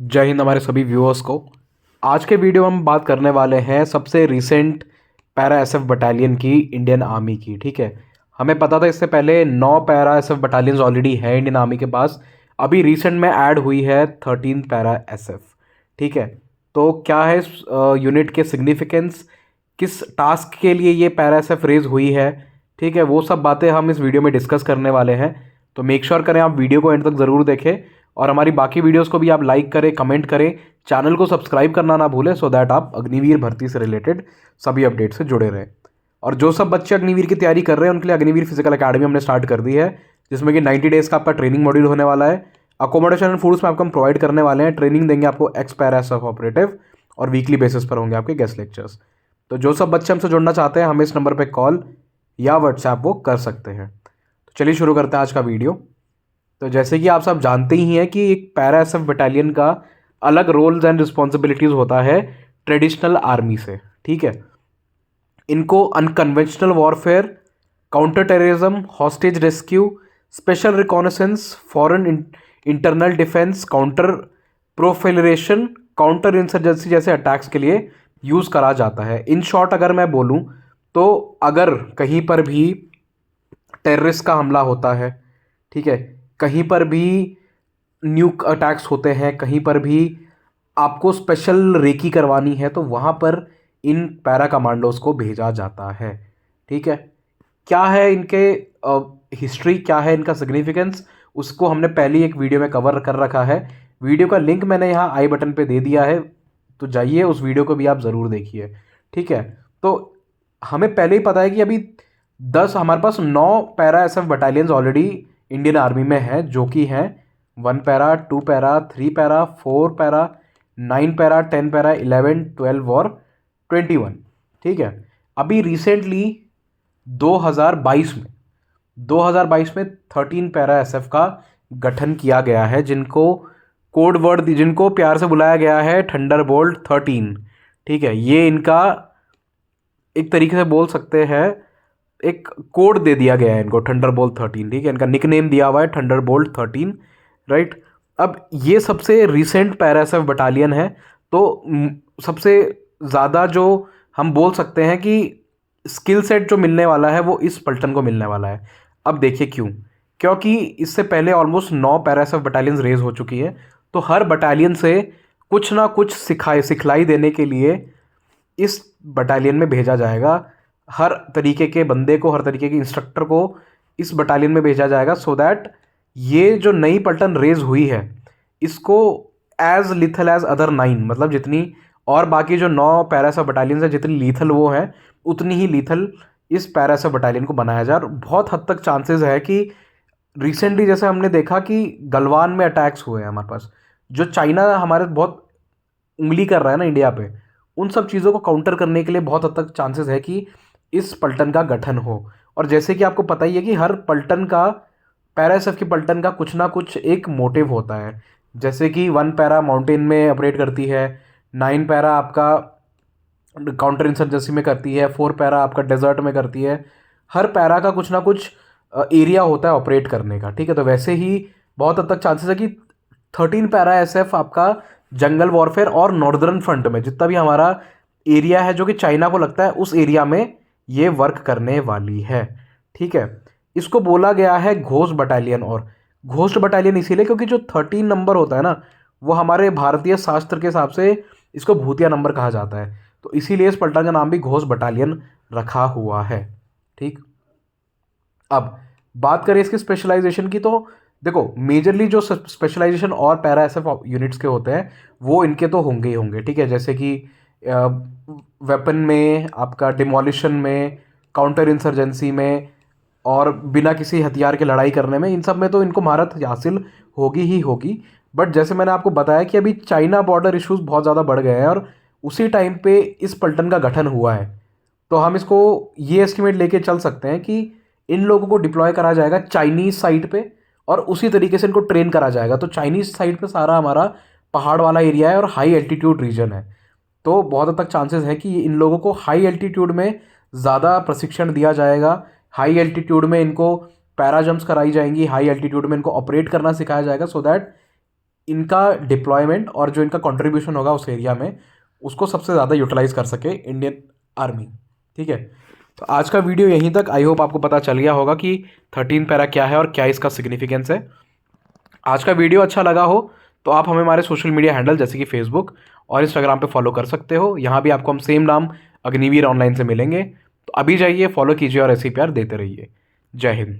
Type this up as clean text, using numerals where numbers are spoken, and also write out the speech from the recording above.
जय हिंद हमारे सभी व्यूअर्स को। आज के वीडियो में हम बात करने वाले हैं सबसे रिसेंट पैरा एसएफ बटालियन की, इंडियन आर्मी की। ठीक है, हमें पता था इससे पहले 9 पैरा एसएफ बटालियंस ऑलरेडी है इंडियन आर्मी के पास। अभी रिसेंट में ऐड हुई है 13 पैरा एसएफ। ठीक है, तो क्या है इस यूनिट के सिग्निफिकेंस, किस टास्क के लिए ये पैरा एसएफ रेज हुई है, ठीक है, वो सब बातें हम इस वीडियो में डिस्कस करने वाले हैं। तो मेक श्योर करें आप वीडियो को एंड तक ज़रूर देखें और हमारी बाकी वीडियोस को भी आप लाइक करें, कमेंट करें, चैनल को सब्सक्राइब करना ना भूलें, सो दैट आप अग्निवीर भर्ती से रिलेटेड सभी अपडेट से जुड़े रहें। और जो सब बच्चे अग्निवीर की तैयारी कर रहे हैं उनके लिए अग्निवीर फिजिकल अकेडमी हमने स्टार्ट कर दी है, जिसमें कि 90 डेज़ का आपका ट्रेनिंग मॉड्यूल होने वाला है। अकोमोडेशन एंड फूड्स में आपको हम प्रोवाइड करने वाले हैं, ट्रेनिंग देंगे आपको एक्स पैरा एसएफ ऑपरेटिव, और वीकली बेसिस पर होंगे आपके गेस्ट लेक्चर्स। तो जो सब बच्चे हमसे जुड़ना चाहते हैं हमें इस नंबर पर कॉल या व्हाट्सएप वो कर सकते हैं। तो चलिए शुरू करते हैं आज का वीडियो। तो जैसे कि आप सब जानते ही हैं कि एक पैरा एसएफ बटालियन का अलग रोल्स एंड रिस्पॉन्सिबिलिटीज़ होता है ट्रेडिशनल आर्मी से। ठीक है, इनको unconventional warfare, counter terrorism, hostage rescue, special reconnaissance, foreign internal defence, counter proliferation, counter insurgency जैसे अटैक्स के लिए यूज़ करा जाता है। इन शॉर्ट अगर मैं बोलूँ तो अगर कहीं पर भी टेररिस्ट का हमला होता है, ठीक है, कहीं पर भी न्यूक अटैक्स होते हैं, कहीं पर भी आपको स्पेशल रेकी करवानी है, तो वहाँ पर इन पैरा कमांडोज को भेजा जाता है। ठीक है, क्या है इनके हिस्ट्री, क्या है इनका सिग्निफिकेंस, उसको हमने पहले एक वीडियो में कवर कर रखा है। वीडियो का लिंक मैंने यहाँ आई बटन पे दे दिया है, तो जाइए उस वीडियो को भी आप ज़रूर देखिए। ठीक है, तो हमें पहले ही पता है कि अभी 10 हमारे पास 9 para SF battalions already Indian army में है, जो कि हैं 1 para, 2 para, 3 para, 4 para, 9 para, 10 para, 11, 12 और 21। ठीक है, अभी रिसेंटली 2022 में 13 पैरा एसएफ का गठन किया गया है, जिनको कोड वर्ड, जिनको प्यार से बुलाया गया है थंडरबोल्ट 13। ठीक है, ये इनका एक तरीके से बोल सकते हैं एक कोड दे दिया गया है इनको, थंडरबोल्ट 13। ठीक है, इनका निकनेम दिया हुआ है थंडरबोल्ट 13, राइट। अब ये सबसे रिसेंट पैरा एसएफ बटालियन है, तो सबसे ज़्यादा जो हम बोल सकते हैं कि स्किल सेट जो मिलने वाला है वो इस पल्टन को मिलने वाला है। अब देखिए क्यों, क्योंकि इससे पहले almost 9 para SF battalions raise हो चुकी है, तो हर बटालियन से कुछ ना कुछ सिखलाई देने के लिए इस बटालियन में भेजा जाएगा। हर तरीके के बंदे को, हर तरीके के इंस्ट्रक्टर को इस बटालियन में भेजा जाएगा, सो दैट ये जो नई पलटन रेज हुई है इसको एज लिथल एज अदर 9, मतलब जितनी और बाकी जो 9 पैरा बटालियन है जितनी लीथल वो हैं, उतनी ही लीथल इस पैरा बटालियन को बनाया जाए। और बहुत हद तक चांसेस है कि रिसेंटली जैसे हमने देखा कि गलवान में अटैक्स हुए हैं हमारे पास, जो चाइना हमारे बहुत उंगली कर रहा है ना इंडिया पे, उन सब चीज़ों को काउंटर करने के लिए बहुत हद तक चांसेस है कि इस पलटन का गठन हो। और जैसे कि आपको पता ही है कि हर पलटन का, पैरा एसएफ की पलटन का कुछ ना कुछ एक मोटिव होता है। जैसे कि 1 पैरा माउंटेन में ऑपरेट करती है, 9 पैरा आपका काउंटर इंसर्जेंसी में करती है, 4 पैरा आपका डेजर्ट में करती है। हर पैरा का कुछ ना कुछ एरिया होता है ऑपरेट करने का। ठीक है, तो वैसे ही बहुत हद तक चांसेस है कि 13 पैरा एसएफ आपका जंगल वॉरफेयर और नॉर्दर्न फ्रंट में जितना भी हमारा एरिया है जो कि चाइना को लगता है, उस एरिया में ये वर्क करने वाली है। ठीक है, इसको बोला गया है घोस्ट बटालियन। और घोस्ट बटालियन इसीलिए क्योंकि जो 13 नंबर होता है ना, वो हमारे भारतीय शास्त्र के हिसाब से इसको भूतिया नंबर कहा जाता है, तो इसीलिए इस पलटन का नाम भी घोस्ट बटालियन रखा हुआ है। ठीक, अब बात करें इसकी स्पेशलाइजेशन की, तो देखो मेजरली जो स्पेशलाइजेशन और पैरा एसएफ यूनिट्स के होते हैं वो इनके तो होंगे ही होंगे। ठीक है, जैसे कि वेपन में, आपका डिमोलिशन में, काउंटर इंसर्जेंसी में, और बिना किसी हथियार के लड़ाई करने में, इन सब में तो इनको महारत हासिल होगी ही होगी। बट जैसे मैंने आपको बताया कि अभी चाइना बॉर्डर इश्यूज बहुत ज़्यादा बढ़ गए हैं और उसी टाइम पे इस पलटन का गठन हुआ है, तो हम इसको ये एस्टिमेट लेके चल सकते हैं कि इन लोगों को डिप्लॉय करा जाएगा चाइनीज़ साइड पे, और उसी तरीके से इनको ट्रेन करा जाएगा। तो चाइनीज़ साइड पे सारा हमारा पहाड़ वाला एरिया है और हाई एल्टीट्यूड रीजन है, तो बहुत हद तक चांसेस है कि इन लोगों को हाई एल्टीट्यूड में ज़्यादा प्रशिक्षण दिया जाएगा। हाई एल्टीट्यूड में इनको पैरा जंप्स कराई जाएंगी, हाई एल्टीट्यूड में इनको ऑपरेट करना सिखाया जाएगा, सो दैट इनका डिप्लॉयमेंट और जो इनका कंट्रीब्यूशन होगा उस एरिया में, उसको सबसे ज़्यादा यूटिलाइज कर सके इंडियन आर्मी। ठीक है, तो आज का वीडियो यहीं तक। आई होप आपको पता चल गया होगा कि 13 पैरा क्या है और क्या इसका सिग्निफिकेंस है। आज का वीडियो अच्छा लगा हो तो आप हमें हमारे सोशल मीडिया हैंडल जैसे कि फेसबुक और इंस्टाग्राम पे फॉलो कर सकते हो। यहाँ भी आपको हम सेम नाम अग्निवीर ऑनलाइन से मिलेंगे। तो अभी जाइए, फॉलो कीजिए और ऐसे ही प्यार देते रहिए। जय हिंद।